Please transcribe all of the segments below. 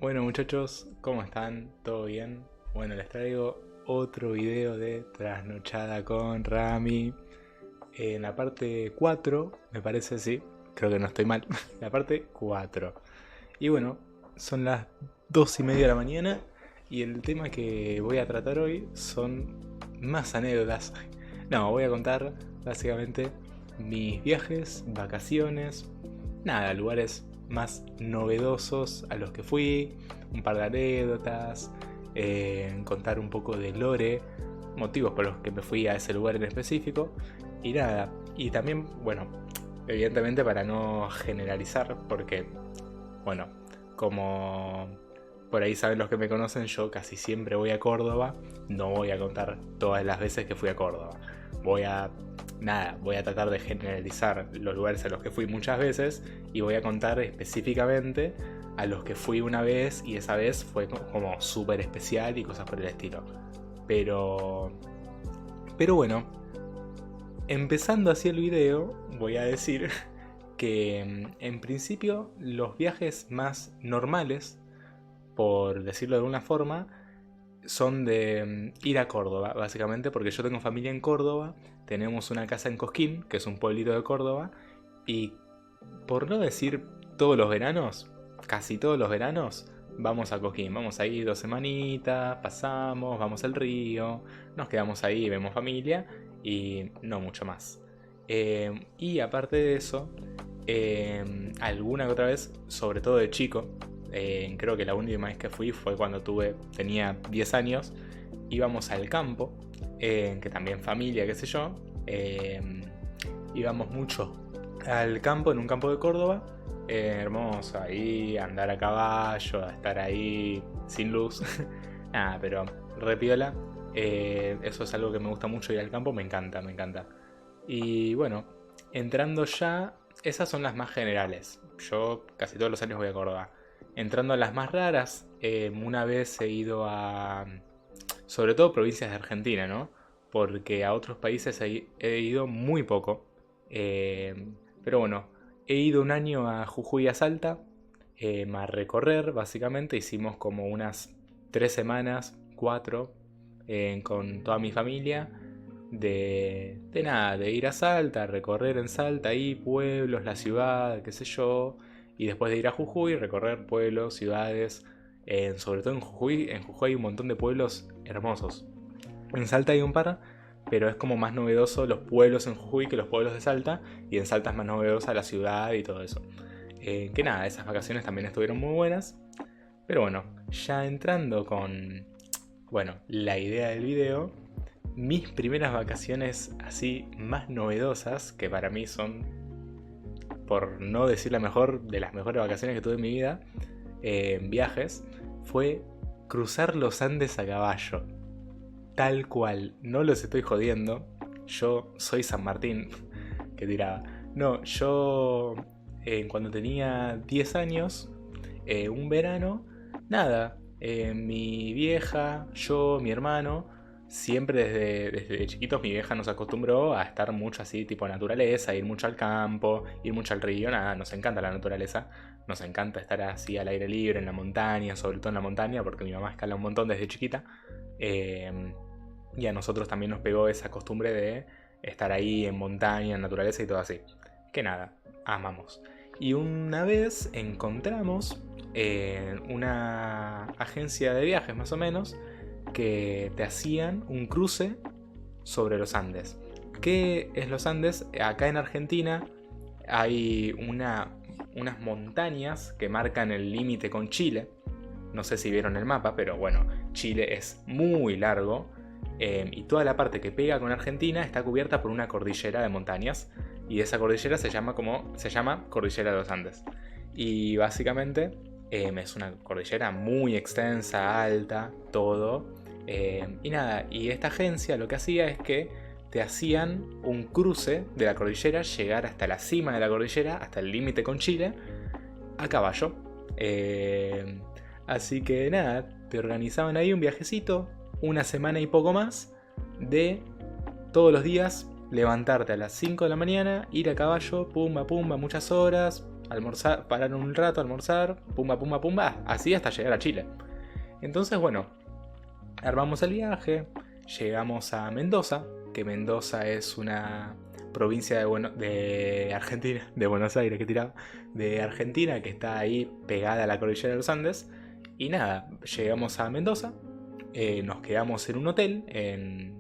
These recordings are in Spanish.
Bueno muchachos, ¿cómo están? ¿Todo bien? Bueno, les traigo otro video de Trasnochada con Rami. En la parte 4, me parece, sí, creo que no estoy mal. La parte 4. Y bueno, son las 2:30 de la mañana y el tema que voy a tratar hoy son más anécdotas. No, voy a contar básicamente mis viajes, vacaciones, nada, lugares más novedosos a los que fui, un par de anécdotas, contar un poco de lore, motivos por los que me fui a ese lugar en específico y nada. Y también, bueno, evidentemente para no generalizar, porque, bueno, como por ahí saben los que me conocen, yo casi siempre voy a Córdoba, no voy a contar todas las veces que fui a Córdoba. Voy a voy a tratar de generalizar los lugares a los que fui muchas veces y voy a contar específicamente a los que fui una vez y esa vez fue como súper especial y cosas por el estilo. Pero, pero bueno, empezando así el video, voy a decir que en principio los viajes más normales, por decirlo de alguna forma, son de ir a Córdoba, básicamente, porque yo tengo familia en Córdoba, tenemos una casa en Cosquín, que es un pueblito de Córdoba, y por no decir todos los veranos, casi todos los veranos, vamos a Cosquín, vamos ahí 2 semanitas, pasamos, vamos al río, nos quedamos ahí, vemos familia y no mucho más. Y aparte de eso, alguna que otra vez, sobre todo de chico, creo que la última vez que fui fue cuando tenía 10 años, íbamos al campo, que también familia, qué sé yo, íbamos mucho al campo, en un campo de Córdoba, hermoso, ahí andar a caballo, a estar ahí sin luz, nada, pero re piola, eso es algo que me gusta mucho ir al campo, me encanta, me encanta. Y bueno, entrando ya, esas son las más generales, yo casi todos los años voy a Córdoba. Entrando a las más raras, una vez he ido a, sobre todo provincias de Argentina, ¿no? Porque a otros países he ido muy poco. Eh, pero bueno, he ido un año a Jujuy y a Salta, a recorrer, básicamente. Hicimos como unas 3 semanas, cuatro, con toda mi familia. De nada, de ir a Salta, recorrer en Salta ahí, pueblos, la ciudad, qué sé yo. Y después de ir a Jujuy, recorrer pueblos, ciudades. Sobre todo en Jujuy hay un montón de pueblos hermosos. En Salta hay un par, pero es como más novedoso los pueblos en Jujuy que los pueblos de Salta. Y en Salta es más novedosa la ciudad y todo eso. Que nada, esas vacaciones también estuvieron muy buenas. Pero bueno, ya entrando con, bueno, la idea del video, mis primeras vacaciones así más novedosas, que para mí son, por no decir la mejor, de las mejores vacaciones que tuve en mi vida, en viajes, fue cruzar los Andes a caballo. Tal cual, no los estoy jodiendo. Yo soy San Martín, que tiraba. No, yo cuando tenía 10 años, un verano, nada, mi vieja, yo, mi hermano, siempre desde chiquitos mi vieja nos acostumbró a estar mucho así, tipo naturaleza, ir mucho al campo, ir mucho al río, nada, nos encanta la naturaleza, nos encanta estar así al aire libre, en la montaña, sobre todo en la montaña, porque mi mamá escala un montón desde chiquita. Eh, y a nosotros también nos pegó esa costumbre de estar ahí en montaña, en naturaleza y todo así. Que nada, amamos. Y una vez encontramos una agencia de viajes más o menos que te hacían un cruce sobre los Andes. ¿Qué es los Andes? Acá en Argentina hay unas montañas que marcan el límite con Chile. No sé si vieron el mapa, pero bueno, Chile es muy largo y toda la parte que pega con Argentina está cubierta por una cordillera de montañas y esa cordillera se llama Cordillera de los Andes. Y básicamente es una cordillera muy extensa, alta, todo. Y nada, y esta agencia lo que hacía es que te hacían un cruce de la cordillera, llegar hasta la cima de la cordillera, hasta el límite con Chile, a caballo. Así que nada, te organizaban ahí un viajecito, una semana y poco más, de todos los días levantarte a las 5 de la mañana, ir a caballo, pumba, pumba, muchas horas, almorzar, parar un rato, almorzar, pumba, pumba, pumba, así hasta llegar a Chile. Entonces, bueno, armamos el viaje, llegamos a Mendoza, que Mendoza es una provincia de Argentina, de Buenos Aires, que tiraba, de Argentina, que está ahí pegada a la cordillera de los Andes. Y nada, llegamos a Mendoza, nos quedamos en un hotel,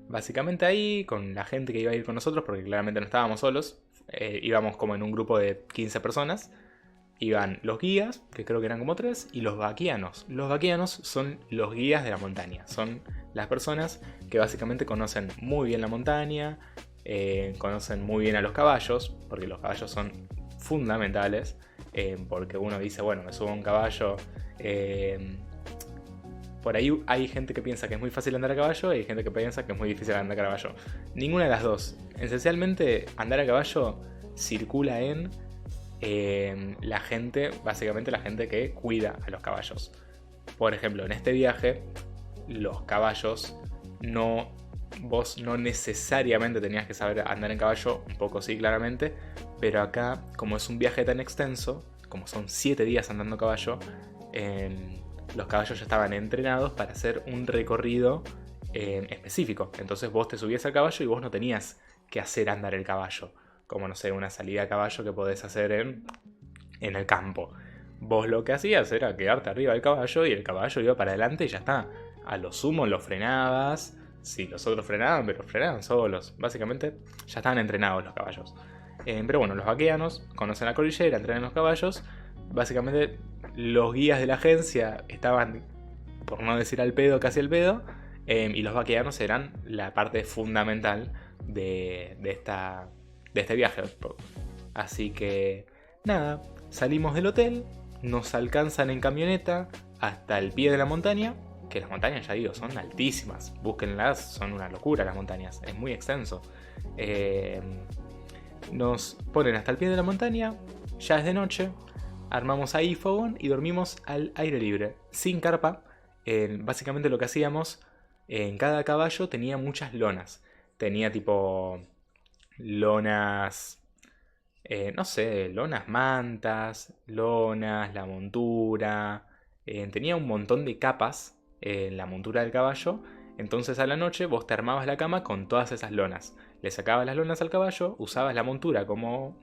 básicamente ahí, con la gente que iba a ir con nosotros, porque claramente no estábamos solos, íbamos como en un grupo de 15 personas. Iban los guías, que creo que eran como 3, y los vaquianos. Los vaquianos son los guías de la montaña. Son las personas que básicamente conocen muy bien la montaña, conocen muy bien a los caballos, porque los caballos son fundamentales, porque uno dice, bueno, me subo a un caballo. Por ahí hay gente que piensa que es muy fácil andar a caballo y hay gente que piensa que es muy difícil andar a caballo. Ninguna de las dos. Esencialmente, andar a caballo circula en la gente, básicamente la gente que cuida a los caballos. Por ejemplo, en este viaje, los caballos vos no necesariamente tenías que saber andar en caballo, un poco sí claramente, pero acá, como es un viaje tan extenso, como son 7 días andando a caballo, los caballos ya estaban entrenados para hacer un recorrido específico. Entonces vos te subías al caballo y vos no tenías que hacer andar el caballo, como no sé, una salida a caballo que podés hacer en el campo. Vos lo que hacías era quedarte arriba del caballo y el caballo iba para adelante y ya está. A lo sumo lo frenabas, sí, los otros frenaban, pero frenaban solos. Básicamente ya estaban entrenados los caballos. Pero bueno, los vaqueanos conocen la cordillera, entrenan los caballos. Básicamente los guías de la agencia estaban, por no decir al pedo, casi al pedo. Y los vaqueanos eran la parte fundamental de este viaje. Así que nada, salimos del hotel, nos alcanzan en camioneta hasta el pie de la montaña, que las montañas, ya digo, son altísimas, búsquenlas, son una locura las montañas, es muy extenso. Nos ponen hasta el pie de la montaña, ya es de noche, armamos ahí fogón y dormimos al aire libre, sin carpa. Básicamente lo que hacíamos, en cada caballo tenía muchas lonas, tenía tipo lonas, no sé, lonas mantas, lonas, la montura, tenía un montón de capas en la montura del caballo. Entonces a la noche vos te armabas la cama con todas esas lonas, le sacabas las lonas al caballo, usabas la montura como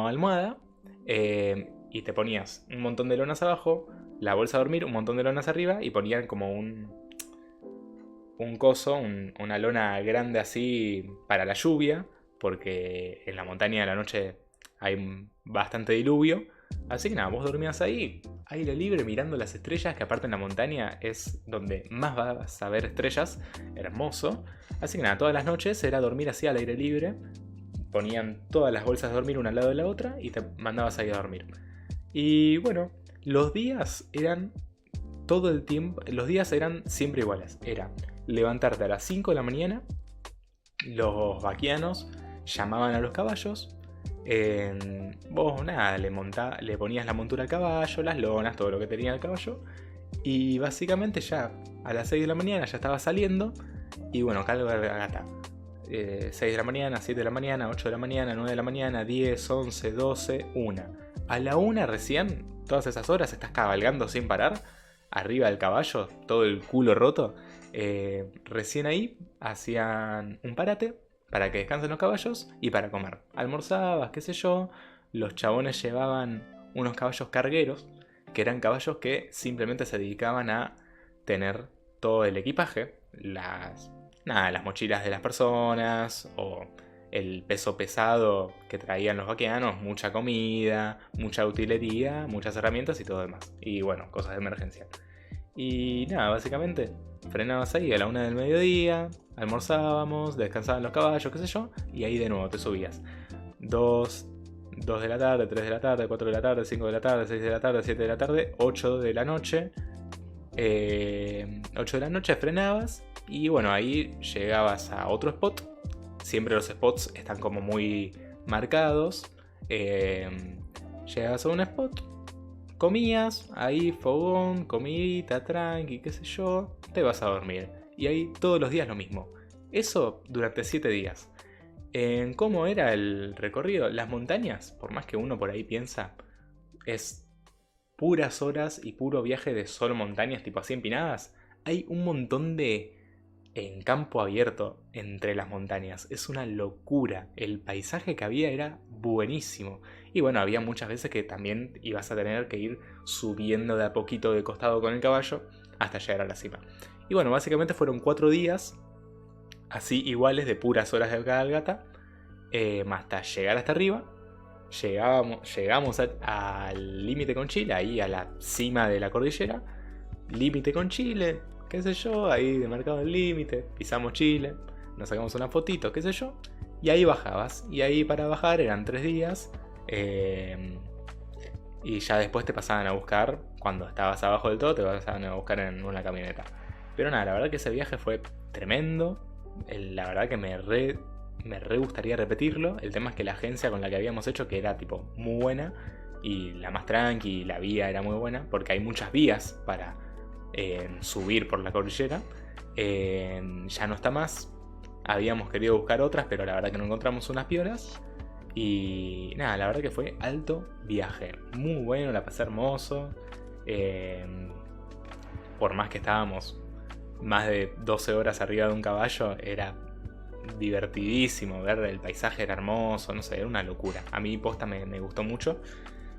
almohada, y te ponías un montón de lonas abajo, la bolsa a dormir, un montón de lonas arriba, y ponían como un coso, una lona grande así para la lluvia, porque en la montaña de la noche hay bastante diluvio. Así que nada, vos dormías ahí, aire libre, mirando las estrellas, que aparte en la montaña es donde más vas a ver estrellas, hermoso. Así que nada, todas las noches era dormir así al aire libre, ponían todas las bolsas de dormir una al lado de la otra y te mandabas ahí a dormir. Y bueno, los días eran todo el tiempo, los días eran siempre iguales. Era levantarte a las 5 de la mañana, los vaquianos llamaban a los caballos, vos nada, le ponías la montura al caballo, las lonas, todo lo que tenía el caballo, y básicamente ya a las 6 de la mañana ya estaba saliendo, y bueno, cargo de gata. 6 de la mañana, 7 de la mañana, 8 de la mañana, 9 de la mañana, 10, 11, 12, 1. A la 1 recién, todas esas horas estás cabalgando sin parar, arriba del caballo, todo el culo roto. Recién ahí hacían un parate para que descansen los caballos y para comer. Almorzabas, qué sé yo. Los chabones llevaban unos caballos cargueros, que eran caballos que simplemente se dedicaban a tener todo el equipaje, las mochilas de las personas o el peso pesado que traían los vaqueanos, mucha comida, mucha utilería, muchas herramientas y todo demás. Y bueno, cosas de emergencia. Y nada, básicamente frenabas ahí a la 1 del mediodía, almorzábamos, descansaban los caballos, qué sé yo, y ahí de nuevo te subías. 2 de la tarde, 3 de la tarde, 4 de la tarde, 5 de la tarde, 6 de la tarde, 7 de la tarde, 8 de la noche. 8 de la noche frenabas y bueno, ahí llegabas a otro spot. Siempre los spots están como muy marcados. Llegabas a un spot, comías, ahí fogón, comidita, tranqui, qué sé yo, te vas a dormir. Y ahí todos los días lo mismo. Eso durante 7 días. En cómo era el recorrido, las montañas, por más que uno por ahí piensa, es puras horas y puro viaje de solo montañas tipo así empinadas. Hay un montón de en campo abierto entre las montañas. Es una locura. El paisaje que había era buenísimo. Y bueno, había muchas veces que también ibas a tener que ir subiendo de a poquito de costado con el caballo hasta llegar a la cima. Y bueno, básicamente fueron 4 días así iguales de puras horas de cabalgata, hasta llegar hasta arriba. Llegamos al límite con Chile, ahí a la cima de la cordillera. Límite con Chile, qué sé yo, ahí demarcado el límite. Pisamos Chile, nos sacamos una fotito, qué sé yo. Y ahí bajabas. Y ahí para bajar eran 3 días. Y ya después te pasaban a buscar, cuando estabas abajo del todo, te pasaban a buscar en una camioneta. Pero nada, la verdad que ese viaje fue tremendo. La verdad que me re gustaría repetirlo. El tema es que la agencia con la que habíamos hecho, que era tipo muy buena, y la más tranqui, la vía era muy buena, porque hay muchas vías para subir por la cordillera. Ya no está más. Habíamos querido buscar otras, pero la verdad que no encontramos unas piolas. Y nada, la verdad que fue alto viaje. Muy bueno, la pasé hermoso. Por más que estábamos más de 12 horas arriba de un caballo, era divertidísimo. Ver el paisaje era hermoso, no sé, era una locura. A mí posta me gustó mucho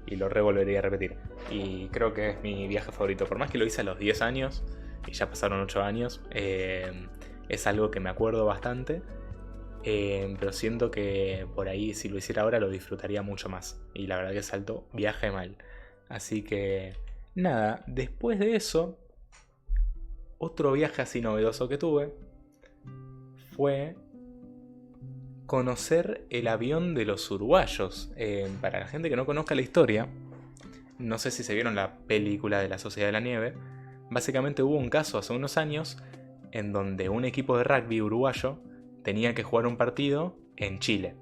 y lo volvería a repetir. Y creo que es mi viaje favorito. Por más que lo hice a los 10 años y ya pasaron 8 años, es algo que me acuerdo bastante. Pero siento que por ahí, si lo hiciera ahora, lo disfrutaría mucho más. Y la verdad que saltó viaje mal. Así que nada, después de eso, otro viaje así novedoso que tuve fue conocer el avión de los uruguayos. Para la gente que no conozca la historia, no sé si se vieron la película de la Sociedad de la Nieve. Básicamente hubo un caso hace unos años en donde un equipo de rugby uruguayo tenía que jugar un partido en Chile.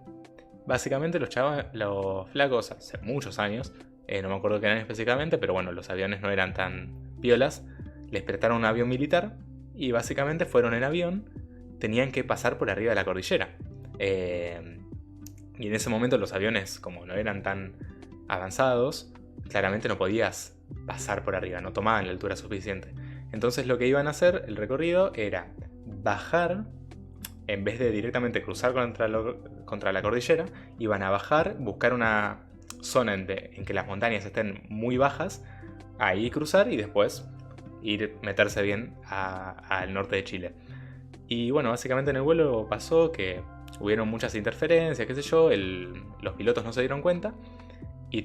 Básicamente los flacos, hace muchos años, no me acuerdo qué eran específicamente, pero bueno, los aviones no eran tan piolas, les prestaron un avión militar y básicamente fueron en avión, tenían que pasar por arriba de la cordillera. Y en ese momento los aviones, como no eran tan avanzados, claramente no podías pasar por arriba, no tomaban la altura suficiente. Entonces lo que iban a hacer, el recorrido, era bajar. En vez de directamente cruzar contra la cordillera, iban a bajar, buscar una zona en que las montañas estén muy bajas, ahí cruzar y después meterse bien al norte de Chile. Y bueno, básicamente en el vuelo pasó que hubieron muchas interferencias, qué sé yo, los pilotos no se dieron cuenta y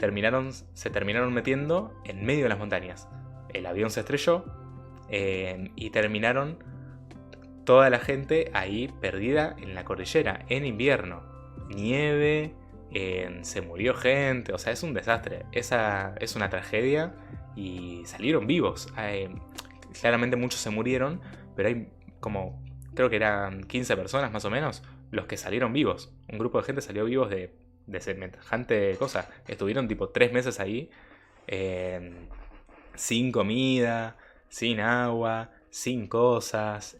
se terminaron metiendo en medio de las montañas. El avión se estrelló y terminaron toda la gente ahí perdida en la cordillera, en invierno. Nieve, se murió gente, o sea, es un desastre. Esa es una tragedia y salieron vivos. Claramente muchos se murieron, pero hay como, creo que eran 15 personas más o menos, los que salieron vivos. Un grupo de gente salió vivos de semejante cosa. Estuvieron tipo 3 meses ahí, sin comida, sin agua, sin cosas,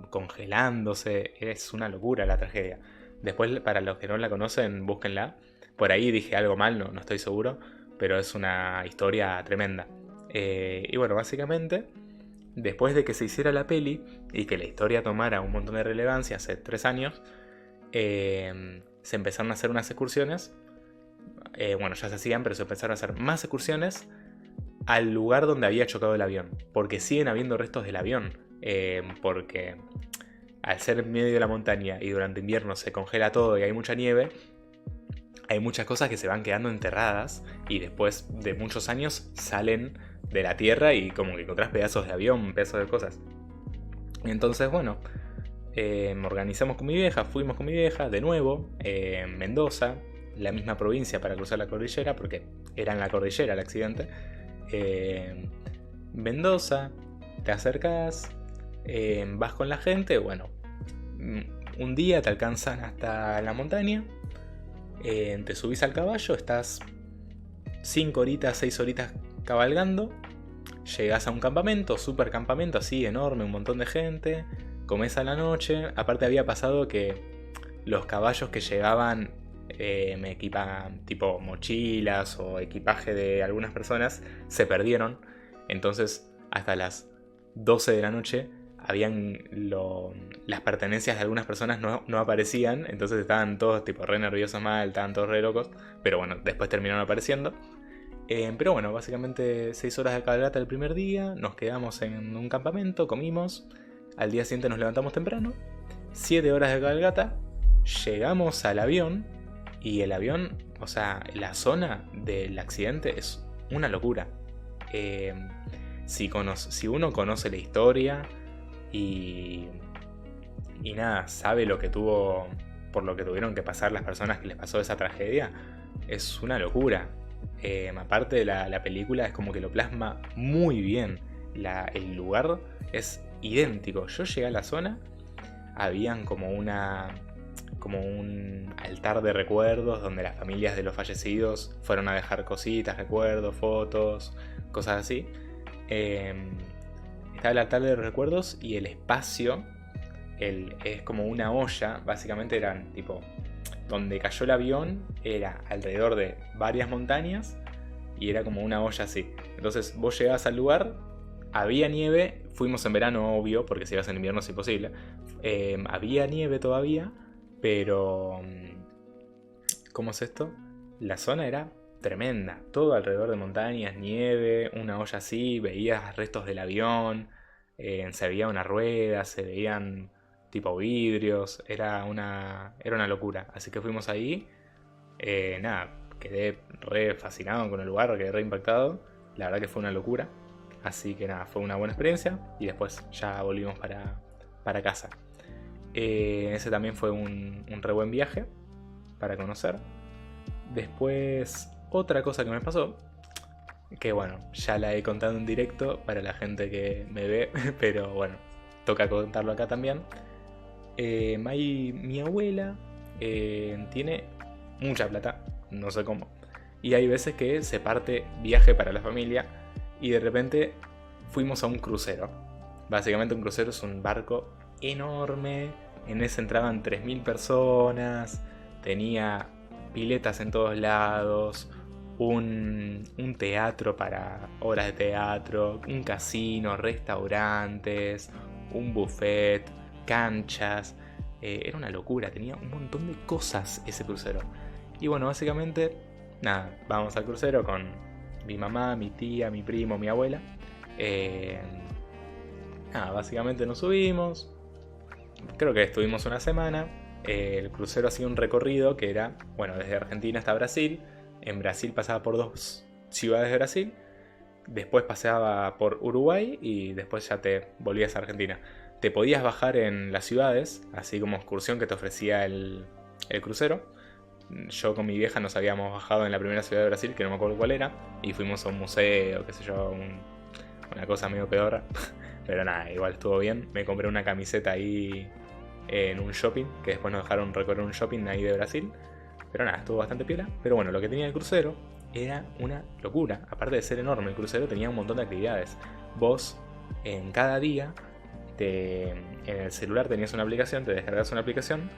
congelándose. Es una locura la tragedia. Después, para los que no la conocen, búsquenla. Por ahí dije algo mal, no estoy seguro, pero es una historia tremenda. Y bueno, básicamente, después de que se hiciera la peli y que la historia tomara un montón de relevancia hace 3 años, se empezaron a hacer unas excursiones. Bueno, ya se hacían, pero se empezaron a hacer más excursiones al lugar donde había chocado el avión, porque siguen habiendo restos del avión, porque al ser en medio de la montaña y durante invierno se congela todo y hay mucha nieve, hay muchas cosas que se van quedando enterradas y después de muchos años salen de la tierra y como que encontrás pedazos de avión, pedazos de cosas. Entonces bueno, me organizamos con mi vieja, fuimos con mi vieja de nuevo, Mendoza, la misma provincia para cruzar la cordillera, porque era en la cordillera el accidente. Mendoza, te acercas, vas con la gente, bueno, un día te alcanzan hasta la montaña, te subís al caballo, estás 5 horitas, 6 horitas cabalgando, llegás a un campamento, super campamento así enorme, un montón de gente, comés a la noche. Aparte había pasado que los caballos que llevaban tipo mochilas o equipaje de algunas personas se perdieron. Entonces hasta las 12 de la noche las pertenencias de algunas personas no aparecían. Entonces estaban todos tipo re nerviosos mal, estaban todos re locos. Pero bueno, después terminaron apareciendo. Pero bueno, básicamente 6 horas de cabalgata el primer día. Nos quedamos en un campamento, comimos. Al día siguiente nos levantamos temprano. 7 horas de cabalgata. Llegamos al avión. Y el avión, o sea, la zona del accidente es una locura. Si uno conoce la historia y nada, sabe lo que tuvo, por lo que tuvieron que pasar las personas que les pasó esa tragedia, es una locura. Aparte de la película, es como que lo plasma muy bien. El lugar es idéntico. Yo llegué a la zona, habían como un altar de recuerdos donde las familias de los fallecidos fueron a dejar cositas, recuerdos, fotos, cosas así. Estaba el altar de recuerdos y el espacio es como una olla. Básicamente eran tipo, donde cayó el avión era alrededor de varias montañas y era como una olla así. Entonces vos llegabas al lugar, había nieve, fuimos en verano obvio, porque si ibas en invierno es imposible. Había nieve todavía, pero ¿cómo es esto? La zona era tremenda, todo alrededor de montañas, nieve, una olla así, veías restos del avión, se veía una rueda, se veían tipo vidrios, era una locura. Así que fuimos ahí, nada, quedé re fascinado con el lugar, quedé re impactado, la verdad que fue una locura. Así que nada, fue una buena experiencia y después ya volvimos para casa. Ese también fue un re buen viaje para conocer. Después, otra cosa que me pasó, que bueno, ya la he contado en directo para la gente que me ve, pero bueno, toca contarlo acá también. Mi abuela tiene mucha plata, no sé cómo, y hay veces que se parte viaje para la familia y de repente fuimos a un crucero. Básicamente un crucero es un barco enorme, en ese entraban 3000 personas, tenía piletas en todos lados, un teatro para obras de teatro, un casino, restaurantes, un buffet, canchas. Era una locura, tenía un montón de cosas ese crucero. Y bueno, básicamente, nada, vamos al crucero con mi mamá, mi tía, mi primo, mi abuela. Nada, básicamente nos subimos. Creo que estuvimos una semana. El crucero hacía un recorrido que era, bueno, desde Argentina hasta Brasil. En Brasil pasaba por 2 ciudades de Brasil. Después pasaba por Uruguay y después ya te volvías a Argentina. Te podías bajar en las ciudades, así como excursión que te ofrecía el crucero. Yo con mi vieja nos habíamos bajado en la primera ciudad de Brasil, que no me acuerdo cuál era, y fuimos a un museo, qué sé yo, una cosa medio pedorra. Pero nada, igual estuvo bien. Me compré una camiseta ahí en un shopping, que después nos dejaron recorrer un shopping ahí de Brasil. Pero nada, estuvo bastante piola. Pero bueno, lo que tenía el crucero era una locura. Aparte de ser enorme, el crucero tenía un montón de actividades. Vos, en cada día, en el celular tenías una aplicación, te descargas una aplicación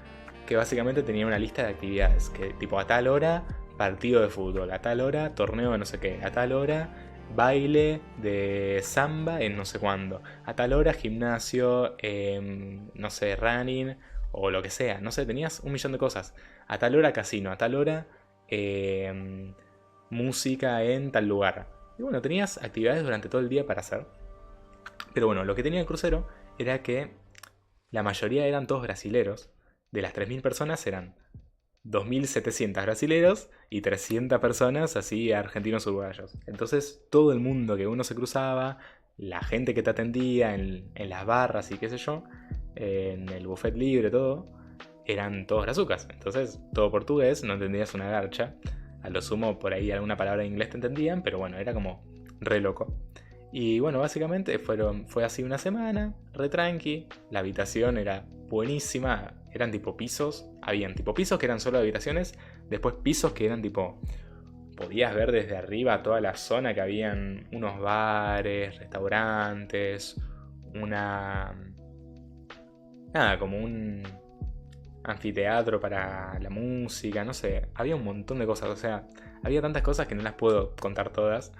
que básicamente tenía una lista de actividades. Que tipo a tal hora, partido de fútbol, a tal hora, torneo de no sé qué, a tal hora, baile de samba en no sé cuándo, a tal hora gimnasio, no sé, running o lo que sea, no sé, tenías un millón de cosas. A tal hora casino, a tal hora música en tal lugar. Y bueno, tenías actividades durante todo el día para hacer. Pero bueno, lo que tenía el crucero era que la mayoría eran todos brasileros. De las 3000 personas eran 2700 brasileros y 300 personas así argentinos uruguayos. Entonces todo el mundo que uno se cruzaba, la gente que te atendía en las barras y qué sé yo, en el buffet libre, todo, eran todos brazucas. Entonces todo portugués, no entendías una garcha. A lo sumo por ahí alguna palabra de inglés te entendían, pero bueno, era como re loco. Y bueno, básicamente fue así una semana, re tranqui. La habitación era buenísima. Eran tipo pisos. Habían tipo pisos que eran solo habitaciones. Después pisos que eran tipo... Podías ver desde arriba toda la zona, que habían unos bares, restaurantes, una... Nada, como un... anfiteatro para la música, no sé, había un montón de cosas, o sea, había tantas cosas que no las puedo contar todas,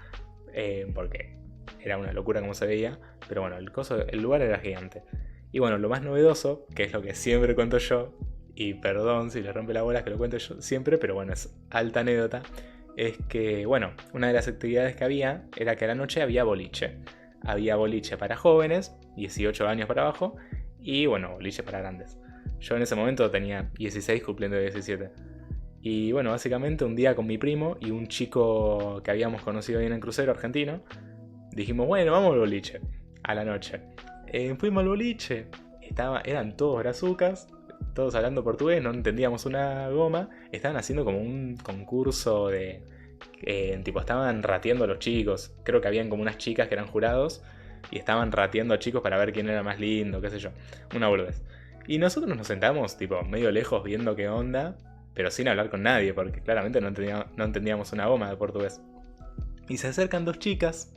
porque era una locura como se veía, pero bueno, el lugar era gigante. Y bueno, lo más novedoso, que es lo que siempre cuento yo, y perdón si le rompe la bola que lo cuento yo siempre, pero bueno, es alta anécdota, es que, bueno, una de las actividades que había era que a la noche había boliche. Había boliche para jóvenes, 18 años para abajo, y bueno, boliche para grandes. Yo en ese momento tenía 16 cumpliendo 17. Y bueno, básicamente un día con mi primo y un chico que habíamos conocido ahí en el crucero argentino, dijimos, bueno, vamos al boliche, a la noche. Fuimos al boliche, eran todos brazucas, todos hablando portugués, no entendíamos una goma. Estaban haciendo como un concurso de... tipo, estaban rateando a los chicos. Creo que habían como unas chicas que eran jurados y estaban rateando a chicos para ver quién era más lindo, qué sé yo. Una boludez. Y nosotros nos sentamos, tipo, medio lejos viendo qué onda, pero sin hablar con nadie, porque claramente no entendíamos una goma de portugués. Y se acercan dos chicas,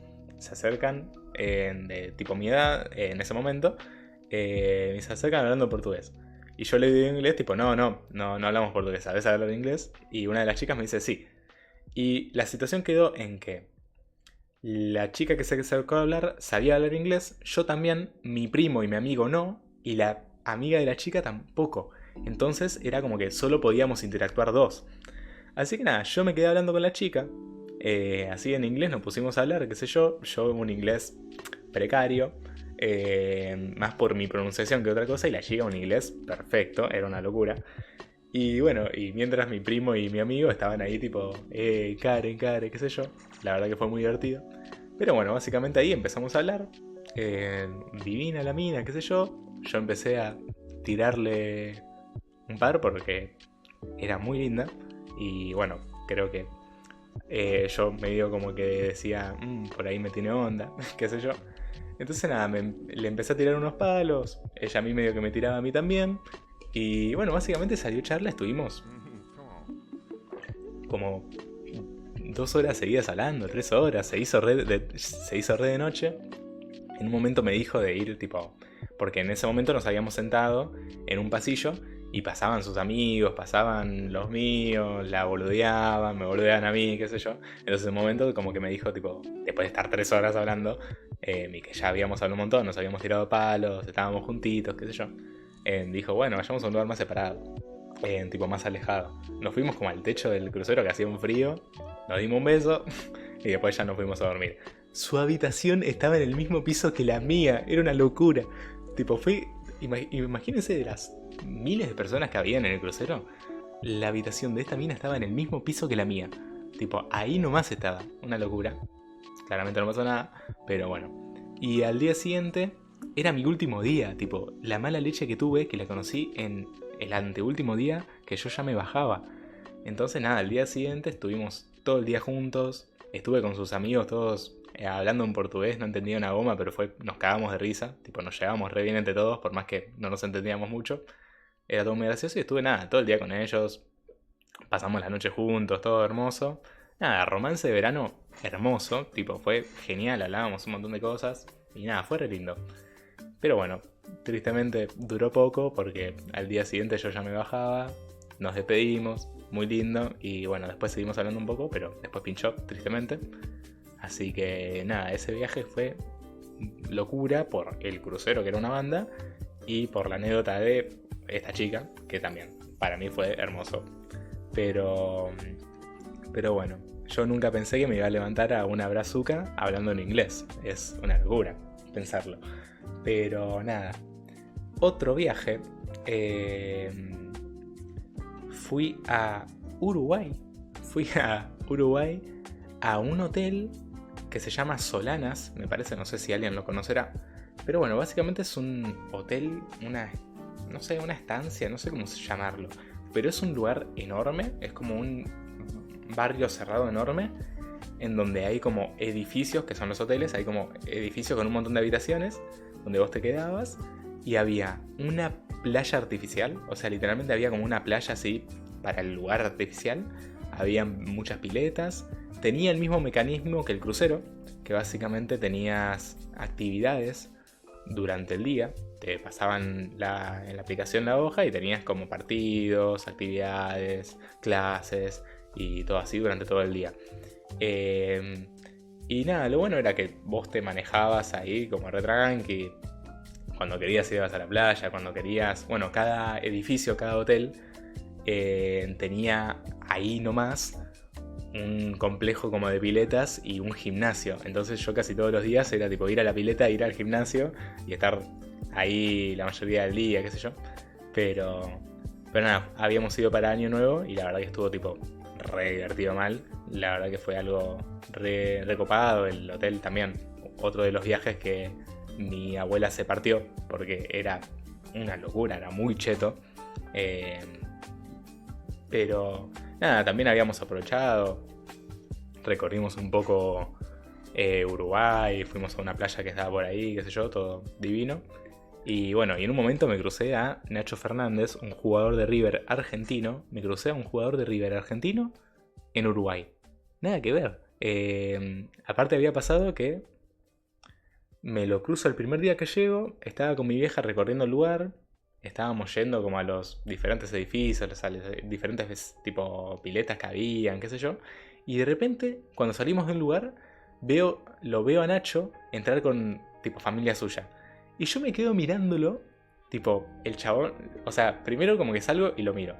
de tipo mi edad en ese momento, y se acercan hablando portugués. Y yo le digo en inglés, tipo, no hablamos portugués, ¿sabes hablar inglés? Y una de las chicas me dice, sí. Y la situación quedó en que la chica que se acercó a hablar sabía hablar inglés, yo también, mi primo y mi amigo no, y la amiga de la chica tampoco. Entonces era como que solo podíamos interactuar dos. Así que nada, yo me quedé hablando con la chica, así en inglés nos pusimos a hablar, qué sé yo un inglés precario, más por mi pronunciación que otra cosa, y la chica un inglés perfecto, era una locura. Y bueno, y mientras mi primo y mi amigo estaban ahí tipo, Karen, qué sé yo. La verdad que fue muy divertido. Pero bueno, básicamente ahí empezamos a hablar. Divina la mina, qué sé yo. Yo empecé a tirarle un par porque era muy linda. Y bueno, creo que yo medio como que decía, por ahí me tiene onda, qué sé yo. Entonces nada, le empecé a tirar unos palos. Ella a mí medio que me tiraba a mí también. Y bueno, básicamente salió charla, estuvimos como 2 horas seguidas hablando, 3 horas, se hizo re de noche. En un momento me dijo de ir, tipo, porque en ese momento nos habíamos sentado en un pasillo y pasaban sus amigos, pasaban los míos, la boludeaban, me boludeaban a mí, qué sé yo. Entonces en un momento como que me dijo, tipo, después de estar 3 horas hablando, que ya habíamos hablado un montón, nos habíamos tirado palos, estábamos juntitos, qué sé yo. Dijo, bueno, vayamos a un lugar más separado, tipo más alejado. Nos fuimos como al techo del crucero que hacía un frío, nos dimos un beso y después ya nos fuimos a dormir. Su habitación estaba en el mismo piso que la mía, era una locura. Tipo, imagínense de las miles de personas que habían en el crucero, la habitación de esta mina estaba en el mismo piso que la mía. Tipo, ahí nomás estaba, una locura. Claramente no pasó nada, pero bueno. Y al día siguiente era mi último día, tipo, la mala leche que tuve, que la conocí en el anteúltimo día que yo ya me bajaba. Entonces nada, al día siguiente estuvimos todo el día juntos, estuve con sus amigos todos hablando en portugués, no entendía una goma, pero nos cagamos de risa, tipo, nos llevábamos re bien entre todos, por más que no nos entendíamos mucho. Era todo muy gracioso y estuve nada, todo el día con ellos, pasamos la noche juntos, todo hermoso. Nada, romance de verano hermoso, tipo, fue genial, hablábamos un montón de cosas y nada, fue re lindo. Pero bueno, tristemente duró poco porque al día siguiente yo ya me bajaba, nos despedimos, muy lindo, y bueno, después seguimos hablando un poco, pero después pinchó, tristemente. Así que nada, ese viaje fue locura por el crucero, que era una banda, y por la anécdota de esta chica, que también para mí fue hermoso. Pero bueno, yo nunca pensé que me iba a levantar a una brazuca hablando en inglés. Es una locura pensarlo. Pero nada, otro viaje, fui a Uruguay a un hotel que se llama Solanas, me parece, no sé si alguien lo conocerá. Pero bueno, básicamente es un hotel, una estancia, no sé cómo llamarlo. Pero es un lugar enorme, es como un barrio cerrado enorme, en donde hay como edificios, que son los hoteles, hay como edificios con un montón de habitaciones, donde vos te quedabas, y había una playa artificial, o sea, literalmente había como una playa así para el lugar artificial, había muchas piletas, tenía el mismo mecanismo que el crucero, que básicamente tenías actividades durante el día, te pasaban en la aplicación la hoja y tenías como partidos, actividades, clases y todo así durante todo el día. Y nada, lo bueno era que vos te manejabas ahí como re tranqui. Cuando querías ibas a la playa, cuando querías... Bueno, cada edificio, cada hotel tenía ahí nomás un complejo como de piletas y un gimnasio. Entonces yo casi todos los días era tipo ir a la pileta, ir al gimnasio y estar ahí la mayoría del día, qué sé yo. Pero nada, habíamos ido para Año Nuevo y la verdad que estuvo tipo re divertido mal. La verdad que fue algo re copado. El hotel también, otro de los viajes que mi abuela se partió porque era una locura, era muy cheto. Pero nada, también habíamos aprovechado, recorrimos un poco Uruguay, fuimos a una playa que estaba por ahí, qué sé yo, todo divino. Y bueno, y en un momento me crucé a Nacho Fernández, un jugador de River argentino. Me crucé a un jugador de River argentino en Uruguay. Nada que ver. Aparte había pasado que me lo cruzo el primer día que llego, estaba con mi vieja recorriendo el lugar, estábamos yendo como a los diferentes edificios, a las diferentes tipo piletas que habían, qué sé yo. Y de repente, cuando salimos del lugar, lo veo a Nacho entrar con tipo familia suya. Y yo me quedo mirándolo, tipo, el chabón, o sea, primero como que salgo y lo miro.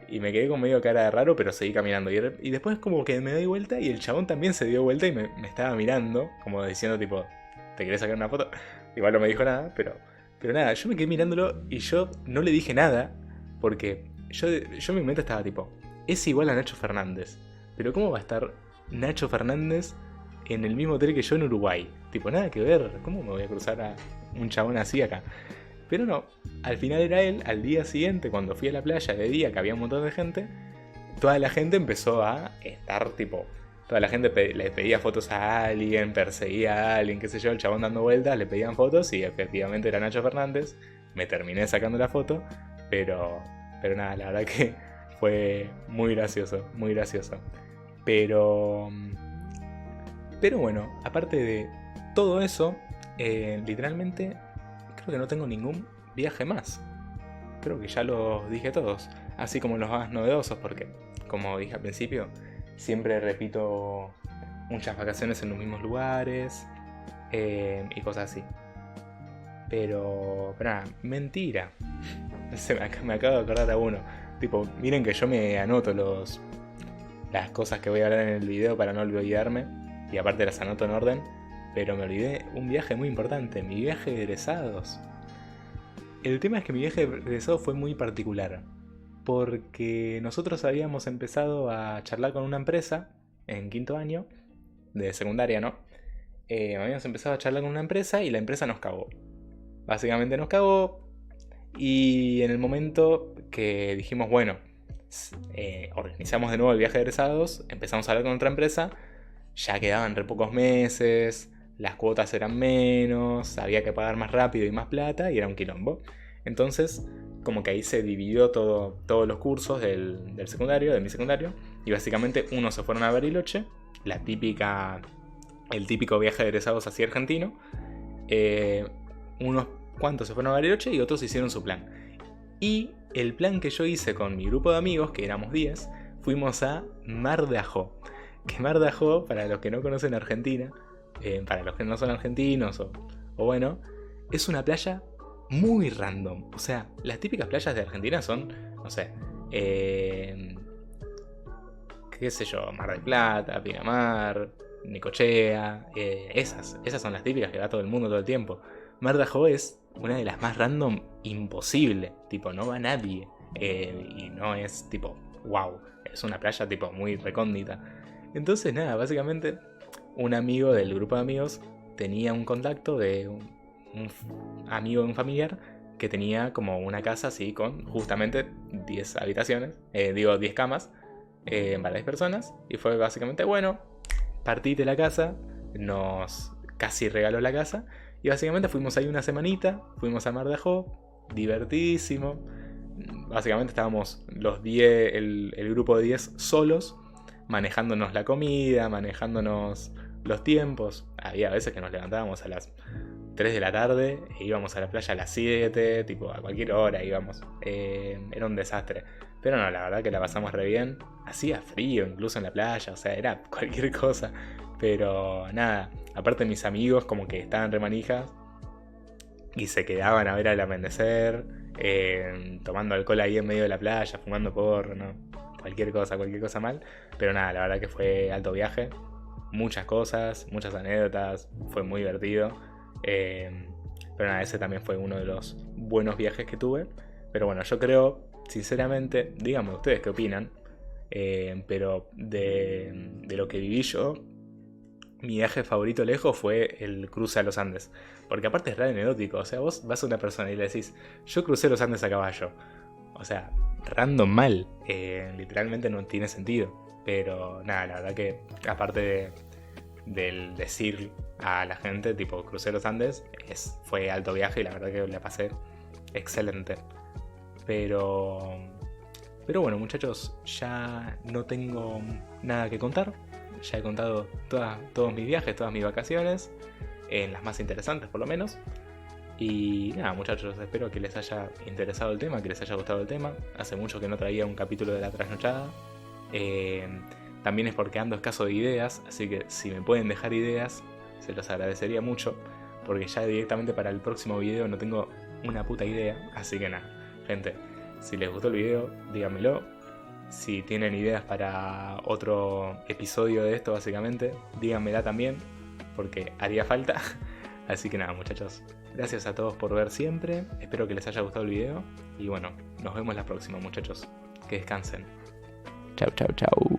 Y me quedé con medio cara de raro, pero seguí caminando. Y después como que me doy vuelta y el chabón también se dio vuelta y me estaba mirando, como diciendo tipo, ¿te querés sacar una foto? Igual no me dijo nada, pero nada, yo me quedé mirándolo y yo no le dije nada, porque yo en mi mente estaba tipo, es igual a Nacho Fernández. Pero ¿cómo va a estar Nacho Fernández en el mismo hotel que yo en Uruguay? Tipo, nada que ver, ¿cómo me voy a cruzar a un chabón así acá? Pero no, al final era él. Al día siguiente, cuando fui a la playa de día, que había un montón de gente, toda la gente empezó a estar tipo... Toda la gente le pedía fotos a alguien, perseguía a alguien, qué sé yo, el chabón dando vueltas, le pedían fotos y efectivamente era Nacho Fernández. Me terminé sacando la foto, pero nada, la verdad que fue muy gracioso, muy gracioso. Pero bueno, aparte de todo eso, literalmente creo que no tengo ningún viaje más. Creo que ya los dije todos, así como los más novedosos, porque como dije al principio, siempre repito muchas vacaciones en los mismos lugares y cosas así. Pero nada, mentira. Me acabo de acordar a uno. Tipo, miren que yo me anoto las cosas que voy a hablar en el video para no olvidarme. Y aparte las anoto en orden. Pero me olvidé un viaje muy importante, mi viaje de egresados. El tema es que mi viaje de egresados fue muy particular. Porque nosotros habíamos empezado a charlar con una empresa en quinto año, de secundaria, ¿no? Habíamos empezado a charlar con una empresa y la empresa nos cagó. Básicamente nos cagó. Y en el momento que dijimos, bueno, organizamos de nuevo el viaje de egresados, empezamos a hablar con otra empresa, ya quedaban re pocos meses, las cuotas eran menos, había que pagar más rápido y más plata y era un quilombo. Entonces, como que ahí se dividió todos los cursos del secundario, de mi secundario, y básicamente unos se fueron a Bariloche, el típico viaje de egresados así argentino, unos cuantos se fueron a Bariloche y otros hicieron su plan. Y el plan que yo hice con mi grupo de amigos, que éramos 10, fuimos a Mar de Ajó. Que Mar de Ajó, para los que no conocen Argentina, para los que no son argentinos o bueno, es una playa muy random. O sea, las típicas playas de Argentina son, no sé, qué sé yo, Mar del Plata, Pinamar, Necochea, esas son las típicas que va todo el mundo todo el tiempo. Mar de Ajó es una de las más random imposible, tipo no va nadie, y no es tipo wow, es una playa tipo muy recóndita. Entonces nada, básicamente un amigo del grupo de amigos tenía un contacto de un amigo de un familiar que tenía como una casa así con justamente 10 habitaciones, 10 camas para 10 personas, y fue básicamente, bueno, partite la casa, nos casi regaló la casa, y básicamente fuimos ahí una semanita, fuimos a Mar de Ajó, divertidísimo. Básicamente estábamos los 10, el grupo de 10 solos, manejándonos la comida, manejándonos los tiempos. Había veces que nos levantábamos a las 3 de la tarde e íbamos a la playa a las 7, tipo a cualquier hora íbamos. Era un desastre. Pero no, la verdad que la pasamos re bien. Hacía frío incluso en la playa, o sea, era cualquier cosa. Pero nada, aparte mis amigos como que estaban re manijas y se quedaban a ver el amanecer, tomando alcohol ahí en medio de la playa, fumando porro, ¿no? Cualquier cosa mal. Pero nada, la verdad que fue alto viaje. Muchas cosas, muchas anécdotas, fue muy divertido. Pero nada, ese también fue uno de los buenos viajes que tuve. Pero bueno, yo creo, sinceramente, díganme ustedes qué opinan. Pero de lo que viví yo, mi viaje favorito lejos fue el cruce a los Andes. Porque aparte es re anecdótico. O sea, vos vas a una persona y le decís, yo crucé los Andes a caballo. O sea, random mal. Literalmente no tiene sentido. Pero nada, la verdad que aparte del decir a la gente, tipo, crucé los Andes, fue alto viaje y la verdad que la pasé excelente. Pero bueno, muchachos, ya no tengo nada que contar. Ya he contado todos mis viajes, todas mis vacaciones, en las más interesantes por lo menos. Y nada, muchachos, espero que les haya interesado el tema, que les haya gustado el tema. Hace mucho que no traía un capítulo de La Trasnochada. También es porque ando escaso de ideas, así que si me pueden dejar ideas, se los agradecería mucho. Porque ya directamente para el próximo video no tengo una puta idea. Así que nada, gente, si les gustó el video, díganmelo. Si tienen ideas para otro episodio de esto, básicamente, díganmela también, porque haría falta. Así que nada, muchachos, gracias a todos por ver siempre. Espero que les haya gustado el video. Y bueno, nos vemos la próxima, muchachos. Que descansen. Chau, chau, chau.